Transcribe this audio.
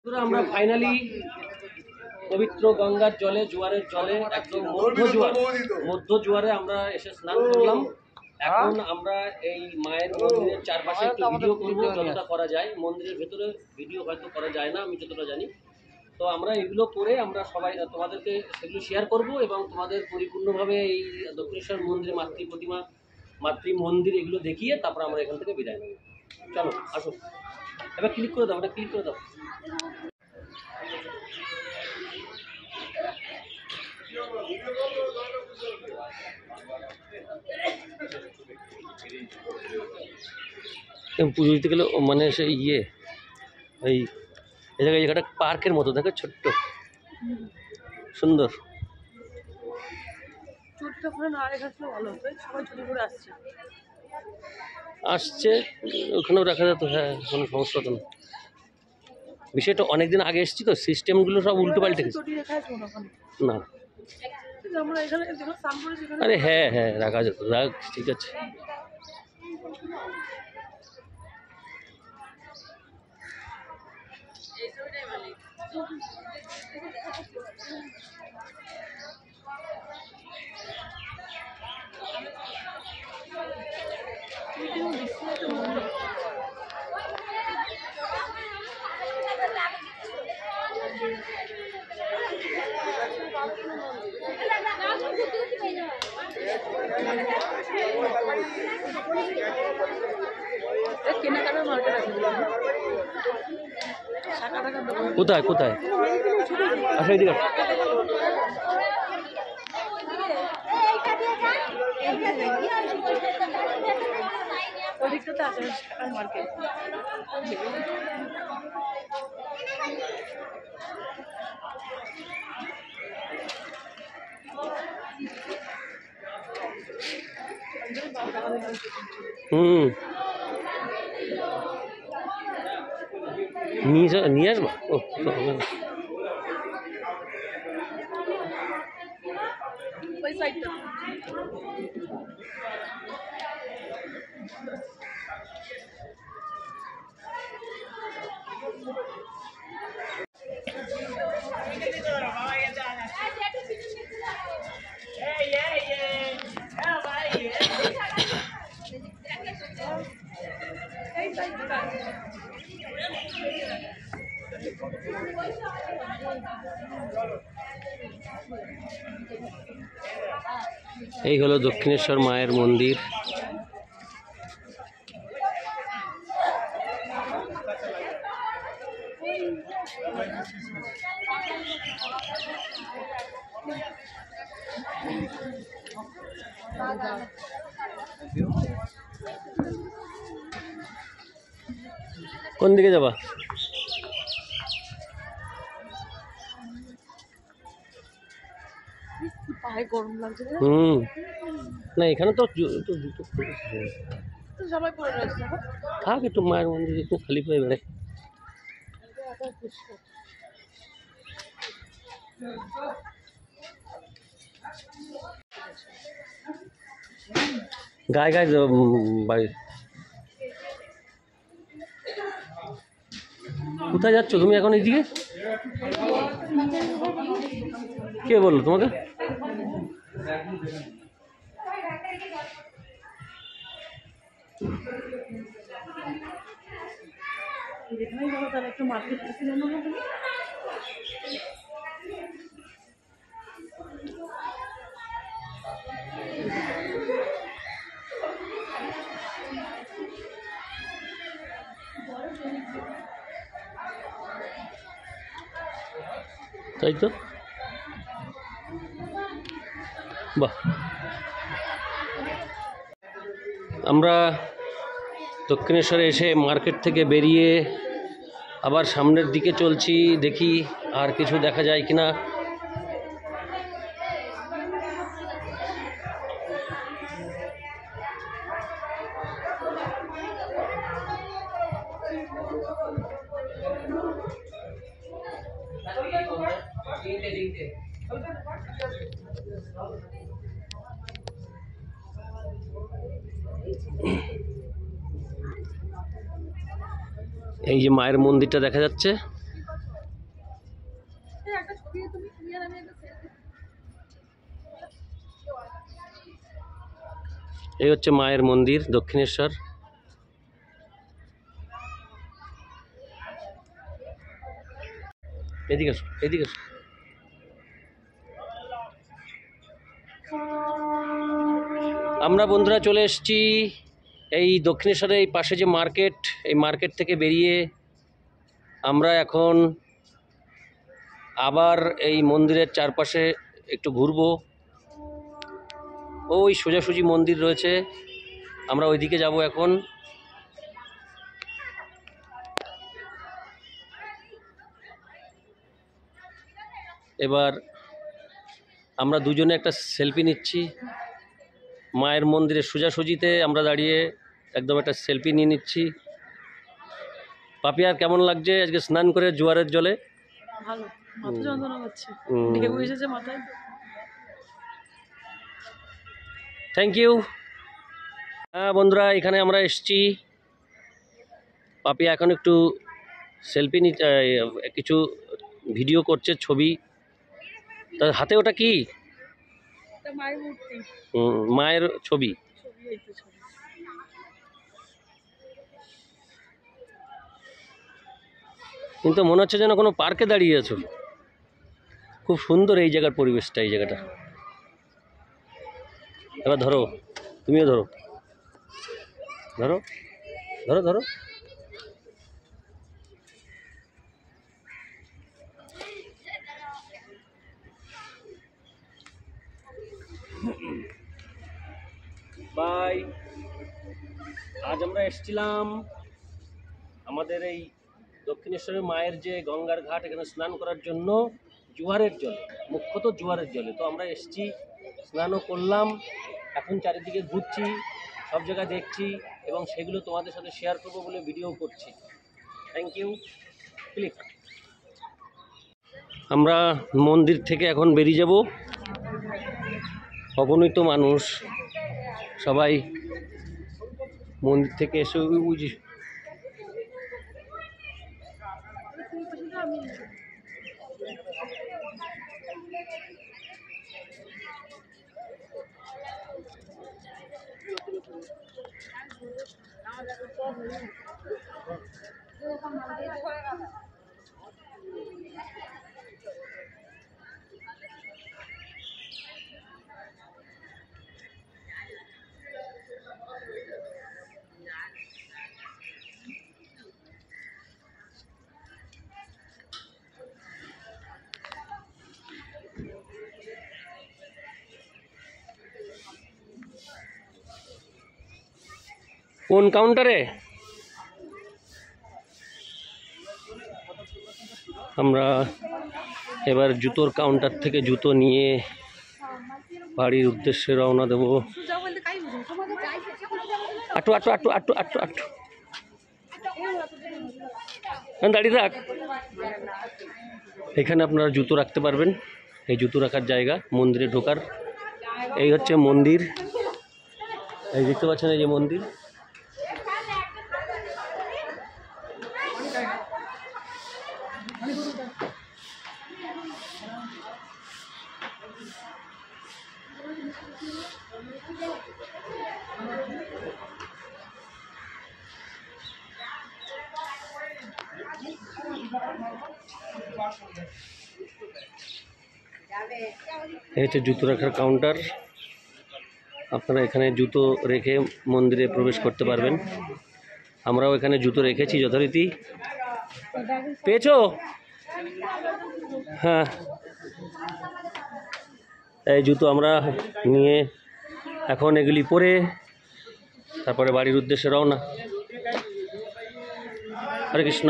আমরা ফাইনালি পবিত্র গঙ্গার জলে, জোয়ারের জলে, একদম মধ্য জোয়ারে আমরা এসে স্নান করলাম। এখন আমরা এই মায়ের মন্দিরের চারপাশে একটু ভিডিও করব যতটা করা যায়। মন্দিরের ভেতরে ভিডিও হয়তো করা যায় না, আমি যতটা জানি। তো আমরা এগুলো করে আমরা সবাই তোমাদেরকে সেগুলো শেয়ার করব এবং তোমাদের পরিপূর্ণভাবে এই দক্ষিণেশ্বর মন্দিরে মাতৃ প্রতিমা, মাতৃ মন্দির এগুলো দেখিয়ে তারপর আমরা এখান থেকে বিদায় নেব। চলো আসো, এবার ক্লিক করে দাও, ওটা ক্লিক করে দাও। পুজো দিতে গেলে মানে সে এই জায়গাটা পার্কের মতো, দেখো ছোট্ট সুন্দর। আসছে ওখানেও রাখা যেত, হ্যাঁ কোনো সমস্যা হতো না। বিষয়টা অনেকদিন আগে এসেছি তো, সিস্টেমগুলো সব উল্টো পাল্টে গেছে। না আরে হ্যাঁ হ্যাঁ রাখা যেত, রাখ ঠিক আছে। কোথায় কোথায় আচ্ছা এদিকে নিয়ে আসবো। এই হলো দক্ষিণেশ্বর মায়ের মন্দির। কোন দিকে যাবা? না এখানে তো থাক, একটু মায়ের মন্দির একটু খালি পায়ে বেড়ে। গায়ে গায়ে বাড়ি। কোথায় যাচ্ছ তুমি এখন? এইদিকে কে বললো তোমাকে? তাই তো, বাহ। আমরা দক্ষিণেশ্বরে এসে মার্কেট থেকে বেরিয়ে আবার সামনের দিকে চলছি, দেখি আর কিছু দেখা যায় কিনা। এই যে মায়ের মন্দিরটা দেখা যাচ্ছে। এই হচ্ছে মায়ের মন্দির দক্ষিণেশ্বর। এদিকে আসো, এদিকে আসো। আমরা বন্ধুরা চলে এসেছি এই দক্ষিণেশ্বরের এই পাশে যে মার্কেট, এই মার্কেট থেকে বেরিয়ে আমরা এখন আবার এই মন্দিরের চারপাশে একটু ঘুরবো। ওই সোজাসুজি মন্দির রয়েছে, আমরা ওইদিকে যাব এখন। এবার আমরা দুজনে একটা সেলফি নিচ্ছি মায়ের মন্দিরের সোজাসুজিতে। আমরা দাঁড়িয়ে একদম একটা সেলফি নিয়ে নিচ্ছি। পাপিয়ার কেমন লাগছে আজকে স্নান করে জোয়ারের জলে? ভালো, মাথা যন্ত্রণা করছে, ঢেউ এসেছে মাথায়। Thank you. হ্যাঁ বন্ধুরা, এখানে আমরা এসেছি। পাপিয়া এখন একটু সেলফি কিছু ভিডিও করছে, ছবি। তার হাতে ওটা কি? মায়ের মূর্তি, মায়ের ছবি। কিন্তু মনে হচ্ছে যেন কোনো পার্কে দাঁড়িয়ে আছো। খুব সুন্দর এই জায়গার পরিবেশটা, এই জায়গাটা। এবার ধরো, তুমিও ধরো, ধরো ধরো ধরো। বাই। আজ আমরা এসেছিলাম আমাদের এই দক্ষিণেশ্বরের মায়ের যে গঙ্গার ঘাট, এখানে স্নান করার জন্য জোয়ারের জলে, মুখ্যত জোয়ারের জলে। তো আমরা এসেছি, স্নানও করলাম, এখন চারিদিকে ঘুরছি, সব জায়গায় দেখছি এবং সেগুলো তোমাদের সাথে শেয়ার করবো বলে ভিডিও করছি। Thank you. ক্লিক। আমরা মন্দির থেকে এখন বেরিয়ে যাব। অগণিত মানুষ সবাই মন্দির থেকে এসে বুঝি কোন কাউন্টারে? আমরা এবার জুতোর কাউন্টার থেকে জুতো নিয়ে বাড়ির উদ্দেশ্যে রওনা দেব। আটু আটু আটু আটু আটু আটু দাঁড়িয়ে থাক। এখানে আপনারা জুতো রাখতে পারবেন, এই জুতো রাখার জায়গা মন্দিরে ঢোকার। এই হচ্ছে মন্দির, এই দেখতে পাচ্ছেন, এই যে মন্দির। এই হচ্ছে জুতো রাখার কাউন্টার। আপনারা এখানে জুতো রেখে মন্দিরে প্রবেশ করতে পারবেন। আমরাও এখানে জুতো রেখেছি যথারীতি। পেয়েছো? হ্যাঁ, এই জুতো আমরা নিয়ে এখন এগুলি পরে তারপরে বাড়ির উদ্দেশ্যে রওনা। হরে কৃষ্ণ।